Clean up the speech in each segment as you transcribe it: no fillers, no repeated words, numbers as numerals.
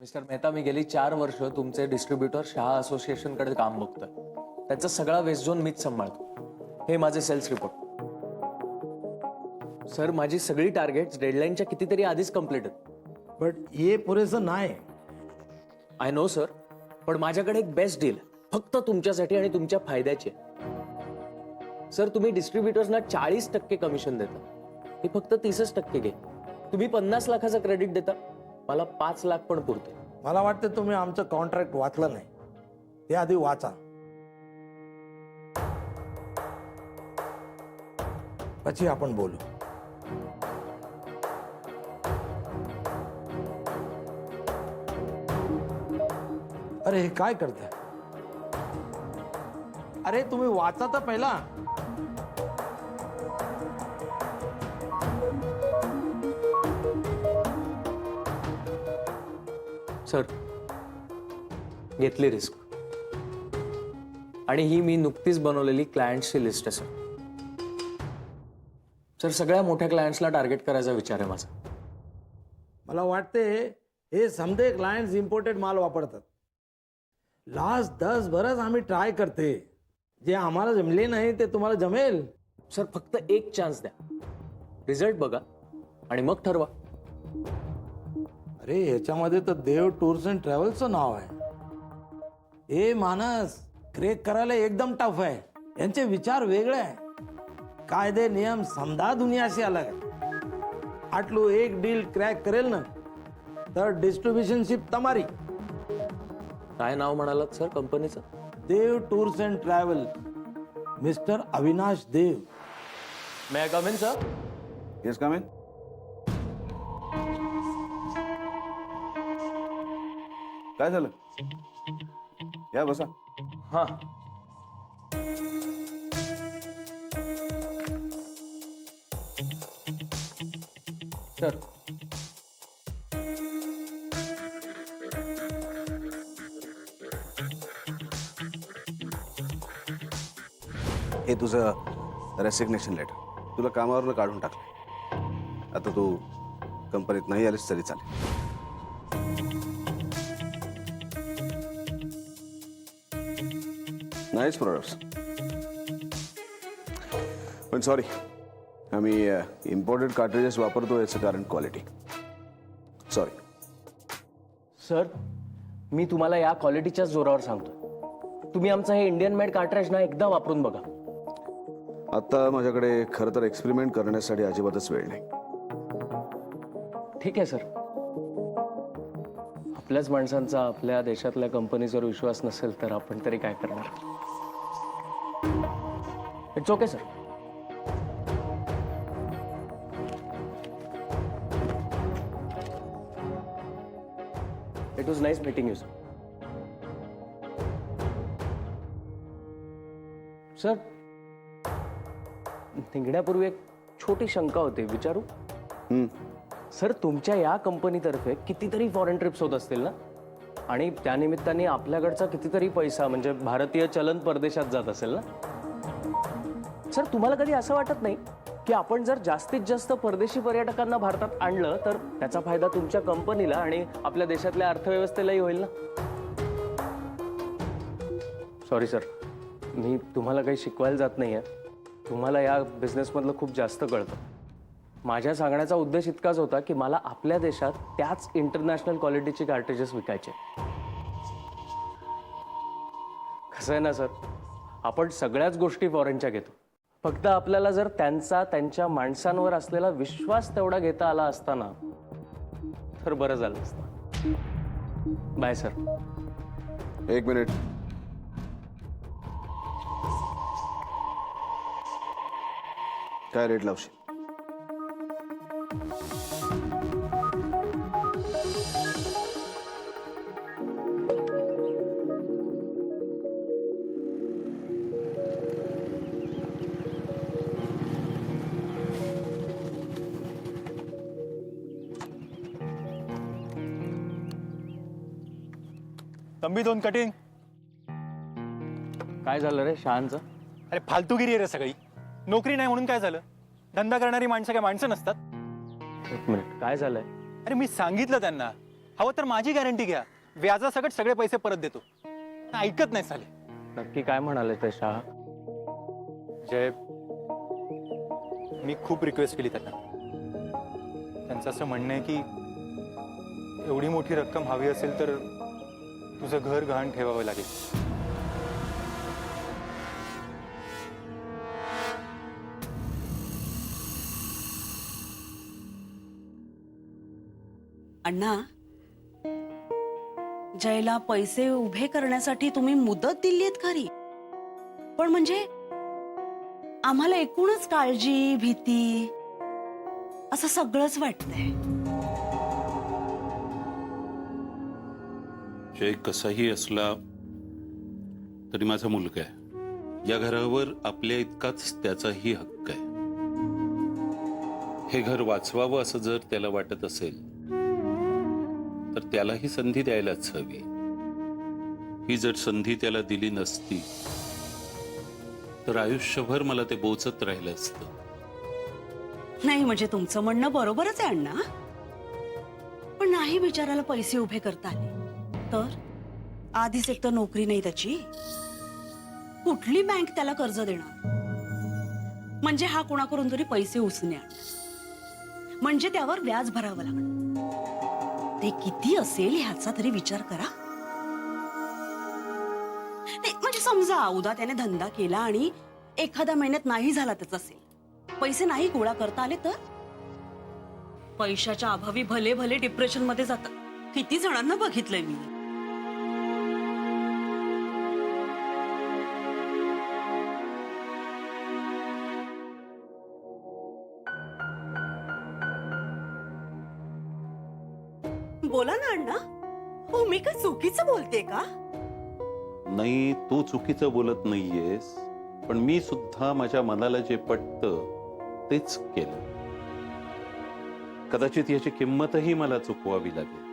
Mister Mehta, मी गेली 4 वर्ष तुमचे डिस्ट्रीब्युटर शहा असोसिएशन कडे काम बघतोय. त्याचा सगळा वेस्ट झोन मीच सांभाळतो. हे माझे सेल्स रिपोर्ट. सर, माझी सगळी टार्गेट्स डेडलाईनच्या कितीतरी आधीच कंप्लीट आहेत. बट हे पुरेसं नाही. आय नो सर, पण माझ्याकडे एक बेस्ट डील फक्त तुमच्यासाठी आणि तुमच्या फायद्याची आहे. सर, तुम्ही डिस्ट्रीब्युटर्सना 40% कमिशन देता, हे फक्त 30% घे. तुम्ही 50 लाखाचं क्रेडिट देता, मला 5 लाख पण पुरते. मला वाटतं तुम्ही आमचं कॉन्ट्रॅक्ट वाचलं नाही. ते आधी वाचा, પછી आपण बोलू. अरे हे काय करताय? अरे तुम्ही वाचा तर पहिला. सर, घेतली रिस्क आणि ही मी नुकतीच बनवलेली क्लायंट्सची लिस्ट आहे सर. सर, सगळ्या मोठ्या क्लायंट्सला टार्गेट करायचा विचार आहे माझा. मला वाटते हे समजे क्लायंट्स इम्पोर्टेड माल वापरतात. लास्ट 10 बरस आम्ही ट्राय करते. जे आम्हाला जमले नाही ते तुम्हाला जमेल. सर, फक्त एक चान्स द्या, रिझल्ट बघा आणि मग ठरवा. अरे ह्याच्यामध्ये तर देव टूर्स अँड ट्रॅव्हल्सचं नाव आहे. हे मानस क्रेक करायला एकदम टफ आहे. यांचे विचार वेगळे आहे. कायदे नियम समजा दुनियाशी अलग आहे. आटलू एक डील क्रॅक करेल ना तर डिस्ट्रीब्युशनशिप तमारी. काय नाव म्हणालात सर कंपनीचं? Dev tours and travel, mister Avinash Dev. May I come in sir? Yes, come in. काय झालं? या बसा. हां. सर, हे तुझं रेसिग्नेशन लेटर. तुला कामावरनं काढून टाकलं. आता तू कंपनीत नाही आलीस तरी चालेल. नाईस प्रोडक्ट्स, पण सॉरी, आम्ही इम्पोर्टेड कार्ट्रिजेस वापरतो. याचं कारण क्वालिटी. सॉरी. सर, मी तुम्हाला या क्वालिटीच्याच जोरावर सांगतो. तुम्ही आमचं हे इंडियन मेड कार्ट्रेज ना एकदा वापरून बघा. आता माझ्याकडे खरं तर एक्सपेरिमेंट करण्यासाठी अजिबातच वेळ नाही. ठीक आहे सर. आपल्याच माणसांचा आपल्या देशातल्या कंपनीजवर विश्वास नसेल तर आपण तरी काय करणार? It's okay sir. It was nice meeting you sir. Sir, निघण्यापूर्वी एक छोटी शंका होती, विचारू? सर, तुमच्या या कंपनीतर्फे कितीतरी फॉरेन ट्रिप्स होत असतील ना, आणि त्यानिमित्ताने आपल्याकडचा कितीतरी पैसा म्हणजे भारतीय चलन परदेशात जात असेल ना. सर, तुम्हाला कधी असं वाटत नाही की आपण जर जास्तीत जास्त परदेशी पर्यटकांना भारतात आणलं तर त्याचा फायदा तुमच्या कंपनीला आणि आपल्या देशातल्या अर्थव्यवस्थेलाही होईल ना? सॉरी सर, मी तुम्हाला काही शिकवायला जात नाहीये. तुम्हाला या बिझनेसमधलं खूप जास्त कळतं. माझ्या सांगण्याचा उद्देश इतकाच होता की मला आपल्या देशात त्याच इंटरनॅशनल क्वालिटीची कार्ट्रिजेस विकायचे. कसं आहे ना सर, आपण सगळ्याच गोष्टी फॉरेनच्या घेतो. फक्त आपल्याला जर त्यांच्या माणसांवर असलेला विश्वास तेवढा घेता आला असता ना तर बरं झालं असतं. Bye sir. एक मिनिट. काय रेट लावशील? तंबी 2 कटिंग. काय झालं रे शहांचं? अरे फालतूगिरी आहे रे सगळी. नोकरी नाही म्हणून काय झालं? धंदा करणारी माणसं काय माणसं नसतात? एक मिनिट, काय झालंय? अरे मी सांगितलं त्यांना हवं तर माझी गॅरंटी घ्या, व्याजासकट सगळे पैसे परत देतो. ऐकत नाही साले. नक्की काय म्हणाले ते शहा? जय, मी खूप रिक्वेस्ट केली त्यांना. त्यांचं असं म्हणणं आहे की एवढी मोठी रक्कम हवी असेल तर तुझं घर गहाण ठेवावं लागेल. अण्णा, जयला पैसे उभे करण्यासाठी तुम्ही मुदत दिलीत खरी, पण म्हणजे आम्हाला एकूणच काळजी, भीती असं सगळंच वाटतंय. जय कसाही असला तरी माझा मुलगा आहे. या घरावर आपल्या इतकाच त्याचाही हक्क आहे. हे घर वाचवावं असं जर त्याला वाटत असेल तर त्यालाही संधी द्यायलाच हवी. ही जर संधी त्याला दिली नसती तर आयुष्यभर मला ते बोचत राहिलं असतं. नाही म्हणजे तुमचं म्हणणं बरोबरच आहे अण्णा, पण नाही बिचाराला पैसे उभे करता आले तर? आधीच एक तर नोकरी नाही त्याची, कुठली बँक त्याला कर्ज देणार? म्हणजे हा कोणाकडून तरी पैसे उसण्यात, म्हणजे त्यावर व्याज भरावं लागणार. ते किती असेल ह्याचा तरी विचार करा. नाही म्हणजे समजा उद्या त्याने धंदा केला आणि एखाद्या महिन्यात नाही झाला त्याचा सेल, पैसे नाही गोळा करता आले तर? पैशाच्या अभावी भले भले डिप्रेशन मध्ये जातात. किती जणांना बघितलंय मी. बोला ना अण्णा. हो, मी काय चुकीचं बोलते का? नाही, तू चुकीचं बोलत नाहीयेस, पण मी सुद्धा माझ्या मनाला जे पटतं तेच केलं. कदाचित याची किंमतही मला चुकवावी लागेल.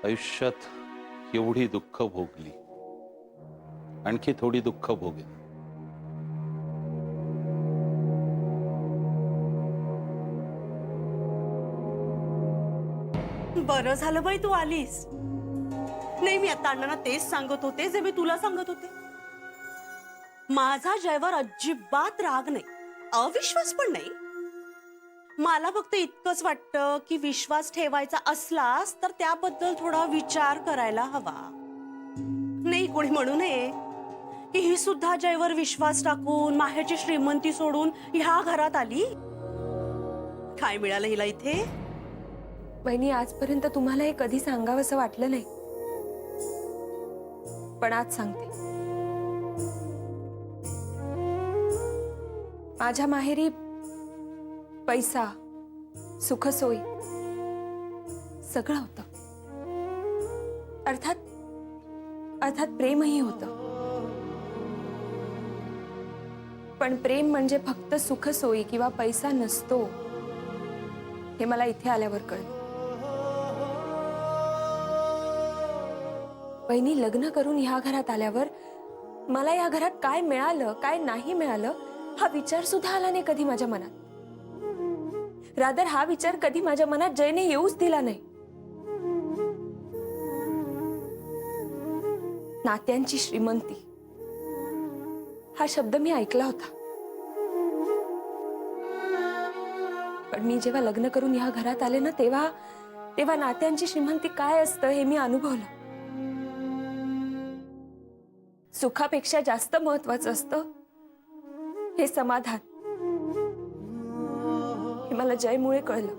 आयुष्यात एवढी दुःख भोगली, आणखी थोडी दुःख भोगेल. बरं झालं बाई तू आलीस. नाही मी आता अण्णांना तेच सांगत होते जे मी तुला सांगत होते. माझा जयवर अजिबात राग नाही, अविश्वास पण नाही. मला फक्त इतकंच वाटतं की विश्वास ठेवायचा असलास तर त्याबद्दल थोडा विचार करायला हवा. नाही कोणी म्हणू नये की ही सुद्धा जयवर विश्वास टाकून माहेरची श्रीमंती सोडून ह्या घरात आली. काय मिळालं हिला इथे? वहिनी, आजपर्यंत तुम्हाला हे कधी सांगावंसं वाटलं नाही, पण आज सांगते. माझ्या माहेरी पैसा, सुखसोयी सगळं होतं. अर्थात प्रेमही होतं. पण प्रेम म्हणजे फक्त सुखसोयी किंवा पैसा नसतो हे मला इथे आल्यावर कळलं. वहिनी, लग्न करून ह्या घरात आल्यावर मला या घरात काय मिळालं काय नाही मिळालं हा विचार सुद्धा आला नाही कधी माझ्या मनात. रादर हा विचार कधी माझ्या मनात जयने येऊच दिला नाही. नात्यांची श्रीमंती हा शब्द मी ऐकला होता, पण मी जेव्हा लग्न करून ह्या घरात आले ना तेव्हा नात्यांची श्रीमंती काय असतं हे मी अनुभवलं. सुखापेक्षा जास्त महत्वाचं असतं हे समाधान. हे मला जयमुळे कळलं.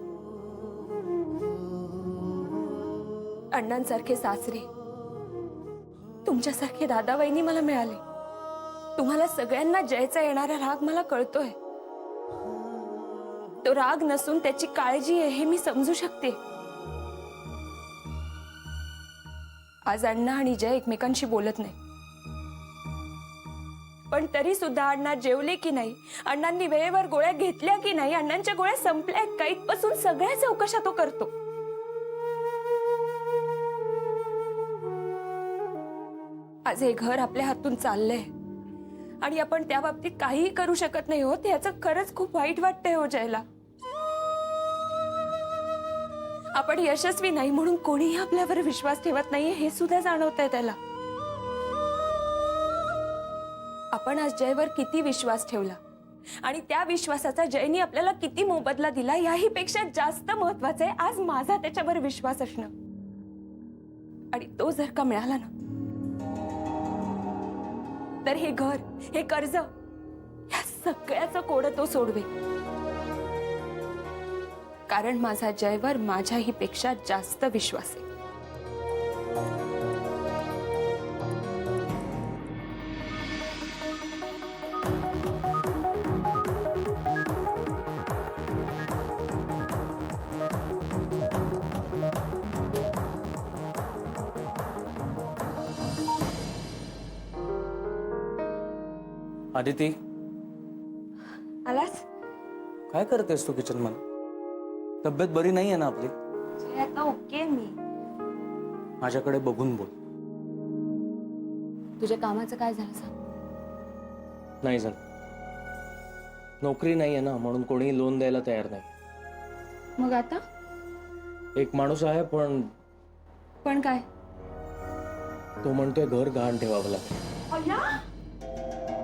अण्णांसारखे सासरे, तुमच्यासारखे दादा वहिनी मला मिळाले. तुम्हाला सगळ्यांना जयचा येणारा राग मला कळतोय. तो राग नसून त्याची काळजी आहे हे मी समजू शकते. आज अण्णा आणि जय एकमेकांशी बोलत नाही, पण तरी सुद्धा अण्णा जेवले की नाही, अण्णांनी वेळेवर गोळ्या घेतल्या की नाही, अण्णांच्या गोळ्या संपल्या का इथपासून सगळ्या चौकशा तो करतो. आज हे घर आपल्या हातून चाललंय आणि आपण त्या बाबतीत काहीही करू शकत नाही होत. याचं खरंच खूप वाईट वाटतंय हो जयला. आपण यशस्वी नाही म्हणून कोणीही आपल्यावर विश्वास ठेवत नाहीये हे सुद्धा जाणवतंय त्याला. आपण आज जयवर किती विश्वास ठेवला आणि त्या विश्वासाचा जयनी आपल्याला किती मोबदला दिला याही पेक्षा जास्त महत्वाचं आहे आज माझा त्याच्यावर विश्वास असणं. आणि तो जर का मिळाला ना तर हे घर, हे कर्ज, या सगळ्याचं कोडं तो सोडवे. कारण माझा जयवर माझ्याही पेक्षा जास्त विश्वास आहे. आदिती, आलास? काय करतेस तू किचन मध्ये? तब्येत बरी नाही आहे ना आपली? आता ओके मी. माझ्याकडे बघून बोल. तुझ्या कामाचं काय झालं सांग. नाही झालं. नोकरी नाही आहे ना म्हणून कोणी लोन द्यायला तयार नाही. मग आता? एक माणूस आहे पण काय? तो म्हणतोय घर गहाण ठेवावं लागेल. अय्या,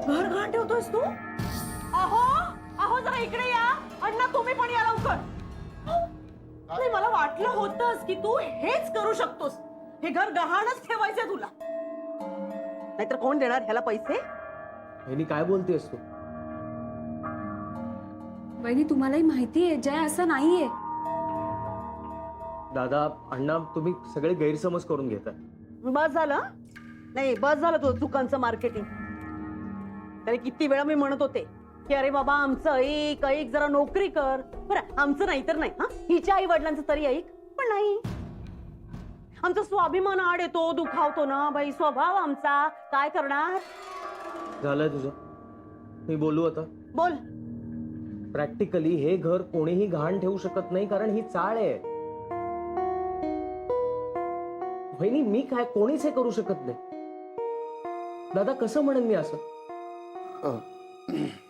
घर घाण ठेवतोयस तू? अहो अहो जरा इकडे या. अण्णा तुम्ही पण या लवकर. नाही मला वाटलं होतंच की तू हेच करू शकतोस. हे घर गहाणच ठेवायचंय तुला. नाहीतर कोण देणार ह्याला पैसे? वहिनी काय बोलतेस तू? वहिनी तुम्हालाही माहिती आहे जय असं नाहीये. दादा, अण्णा, तुम्ही सगळे गैरसमज करून घेताय. बस झालं. नाही बस झालं तुझं चुकांचं मार्केटिंग. तरी किती वेळा मी म्हणत होते की अरे बाबा आमचं ऐक ऐक, जरा नोकरी कर. बरं आमचं नाही तर नाही, हा हिच्या आई वडिलांचं तरी ऐक. पण नाही, आमचा स्वाभिमान आड येतो, दुखावतो ना बाई स्वभाव आमचा. काय करणार? झालंय तुझं. मी बोलू आता. बोल. प्रॅक्टिकली हे घर कोणीही गहाण ठेवू शकत नाही कारण ही चाळ आहे. वहिनी मी काय, कोणीच हे करू शकत नाही. दादा कसं म्हणेन मी असं?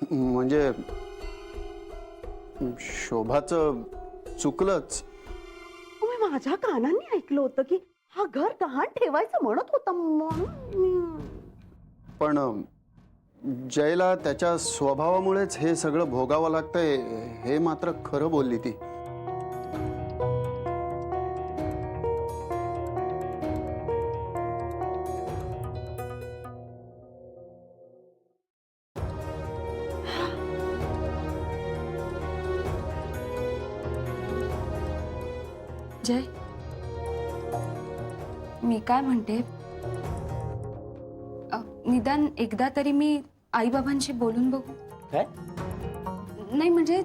म्हणजे शोभाचं चुकलंच. मी माझ्या कानांनी ऐकलं होतं की हा घर गहाण ठेवायचं म्हणत होता म्हणून. पण जयला त्याच्या स्वभावामुळेच हे सगळं भोगावं लागतंय हे मात्र खरं बोलली ती. जय, मी काय म्हणते, निदान एकदा तरी मी आई बाबांशी बोलून बघू. काय? नाही म्हणजे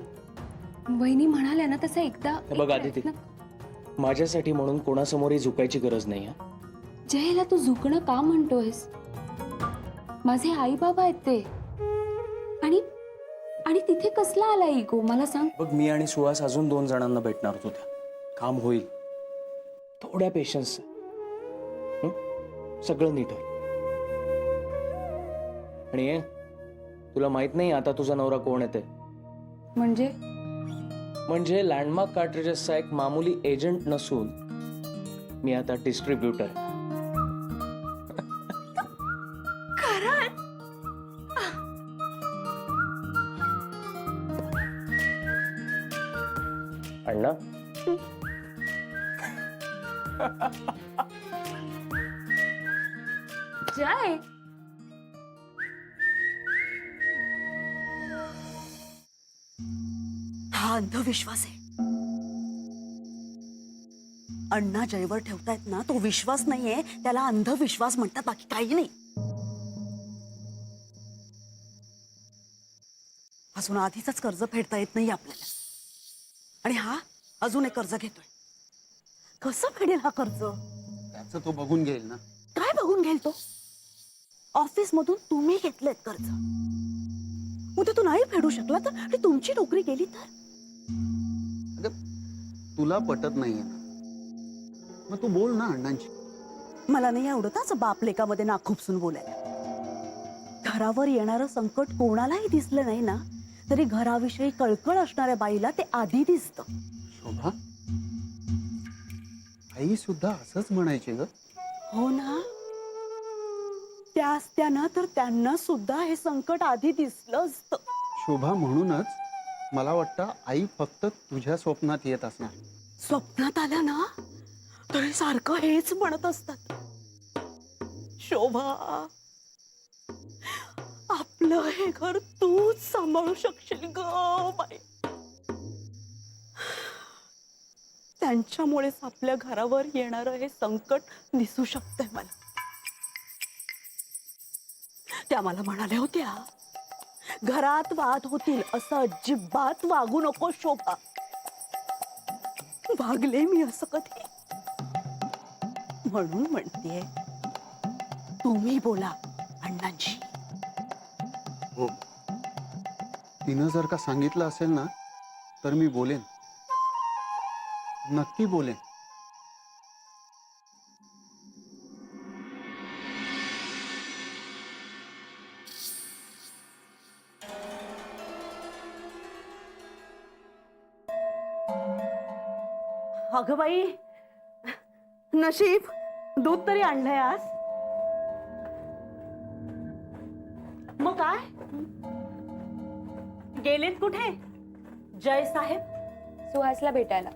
वहिनी म्हणाल्या ना तसं एकदा. हे बघ आदिती, माझ्यासाठी म्हणून कोणासमोरही झुकायची गरज नाही. जयला तू झुकणं का म्हणतोयस? माझे आई बाबा आहेत ते. आणि आणि तिथे कसला आला इगो मला सांग. बघ मी आणि सुहास अजून 2 जणांना भेटणार होतो. त्या काम होईल. थोड्या पेशन्स. सगळं नीट होईल. आणि तुला माहित नाही आता तुझा नवरा कोण येते? म्हणजे लँडमार्क कार्ट्रिजेसचा एक मामूली एजंट नसून मी आता डिस्ट्रीब्युटर. अण्णा जय, हा अंधविश्वास आहे. अण्णा जयवर ठेवतायत ना तो विश्वास नाहीये, त्याला अंधविश्वास म्हणतात, बाकी काही नाही. अजून आधीच कर्ज फेडता येत नाही आपल्याला आणि हा अजून एक कर्ज घेतोय. कसं फेडेल हा कर्ज? त्याचं तो बघून घेईल ना. काय बघून घेईल तो? ऑफिस मधून तुम्ही घेतलेत कर्ज. उद्या तू नाही फेडू शकला तर आणि तुमची नोकरी गेली तर? तुला पटत नाहीये ना, मग तू बोल ना अण्णांची. मला नाही आवडत असं बाप लेकामध्ये नाखुपसून बोलायला. घरावर येणारं संकट कोणालाही दिसलं नाही ना तरी घराविषयी कळकळ असणाऱ्या बाईला ते आधी दिसतं. शोभा, आई सुद्धा असंच म्हणायची ग. हो ना, त्या असत्या ना तर त्यांना सुद्धा हे संकट आधी दिसलं असतं. शोभा, म्हणूनच मला वाटतं आई फक्त तुझ्या स्वप्नात येत असणार. स्वप्नात आल्या ना तरी सारखं हेच म्हणत असतात, शोभा आपलं हे घर तूच सांभाळू शकशील ग बाई. त्यांच्यामुळेच आपल्या घरावर येणारं हे संकट दिसू शकतंय मला. त्या मला म्हणाल्या होत्या, घरात वाद होतील असं अजिबात वागू नको शोभा. वागले मी असं कधी? म्हणून म्हणतेय, तुम्ही बोला अण्णांशी. हो, तिनं जर का सांगितलं असेल ना तर मी बोलेन, नक्की बोलेन. अगं बाई, नशीब दूध तरी आणलंय आज. मग काय गेलेत कुठे जय साहेब? सुहासला भेटायला,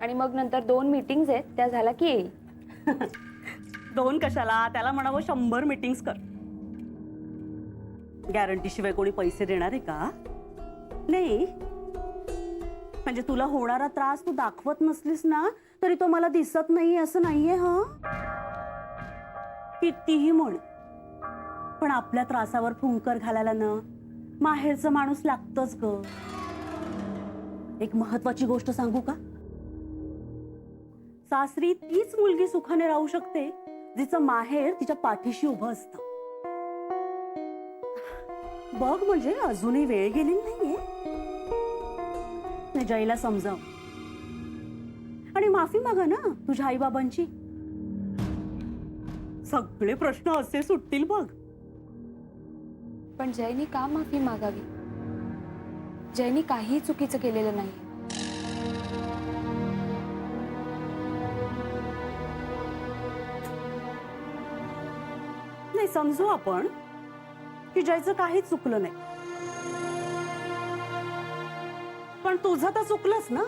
आणि मग नंतर 2 मीटिंग्स आहेत, त्या झाला की येईल. 2 कशाला, त्याला म्हणावं 100 मीटिंग्स कर. गॅरंटी शिवाय कोणी पैसे देणार आहे का? नाही. म्हणजे तुला होणारा त्रास तू दाखवत नसलीस ना तरी तो मला दिसत नाही असं नाहीये. हा, कितीही म्हण, पण आपल्या त्रासावर फुंकर घालायला ना माहेरचा माणूस लागतच ग. एक महत्वाची गोष्ट सांगू का? सासरी तीच मुलगी सुखाने राहू शकते जिचं माहेर तिच्या पाठीशी उभं असतं. बघ, म्हणजे अजूनही वेळ गेलेली नाहीये. जयला समजाव आणि माफी मागा ना तुझ्या आई बाबांची. सगळे प्रश्न असे सुटतील बघ. पण जयनी का माफी मागावी? जयनी काहीही चुकीचं केलेलं नाही. नाही, समजू आपण की जयचं काहीच चुकलं नाही, पण तुझं तर चुकलंच ना.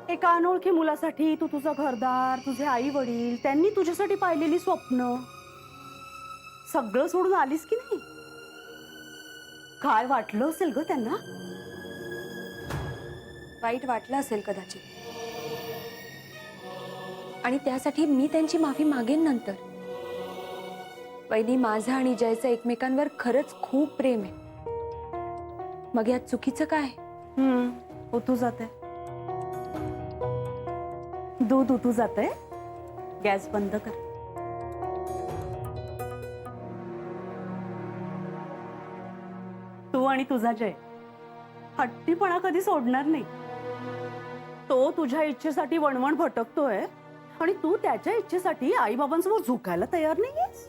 एका अनोळखी मुलासाठी तू तुझं घरदार, तुझे आई वडील, त्यांनी तुझ्यासाठी पाहिलेली स्वप्न सगळं सोडून आलीस की नाही? काय वाटलं असेल ग त्यांना? वाईट वाटलं असेल कदाचित, आणि त्यासाठी मी त्यांची माफी मागेन नंतर. वहिनी, माझं आणि जयचं एकमेकांवर खरंच खूप प्रेम आहे. मग यात चुकीचं काय? उतू जाते दूध, उतू जाते. गॅस बंद कर. तू आणि तुझा जय हट्टीपणा कधी सोडणार नाही. तो तुझ्या इच्छेसाठी वणवण भटकतोय आणि तू त्याच्या इच्छेसाठी आई बाबांसमोर झुकायला तयार नाहीयेस.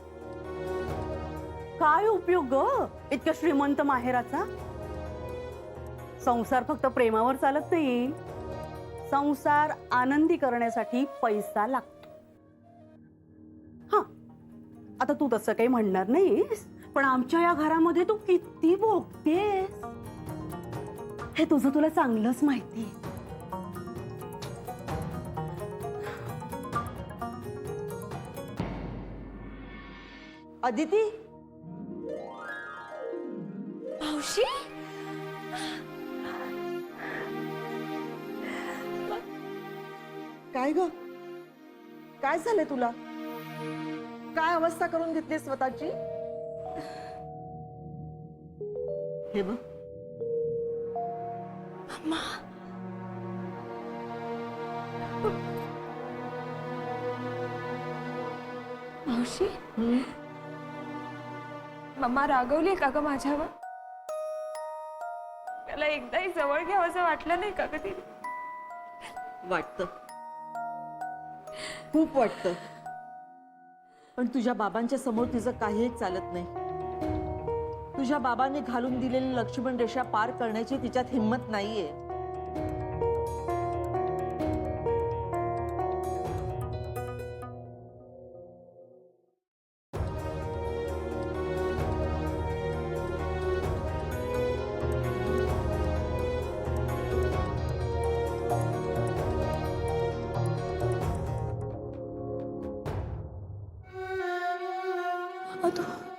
काय उपयोग ग इतक्या श्रीमंत माहेराचा? संसार फक्त प्रेमावर चालत नाही. संसार आनंदी करण्यासाठी पैसा लागतो. हा, आता तू तसं काही म्हणणार नाहीस, पण आमच्या या घरामध्ये तू किती भोगतेस हे तुझं तुला चांगलंच माहिती. अदिती, मावशी, काय ग? काय झालंय तुला? काय अवस्था करून घेतली स्वतःची? हे बघ, मावशी, मम्मा रागवली का ग माझ्यावर? त्याला एकदाही जवळ घ्यावंसं वाटलं नाही का ग तिने? वाटतं, खूप वाटतं, पण तुझ्या बाबांच्या समोर तिचं काहीही चालत नाही. तुझ्या बाबांनी घालून दिलेली लक्ष्मण रेषा पार करण्याची तिच्यात हिंमत नाहीये. तू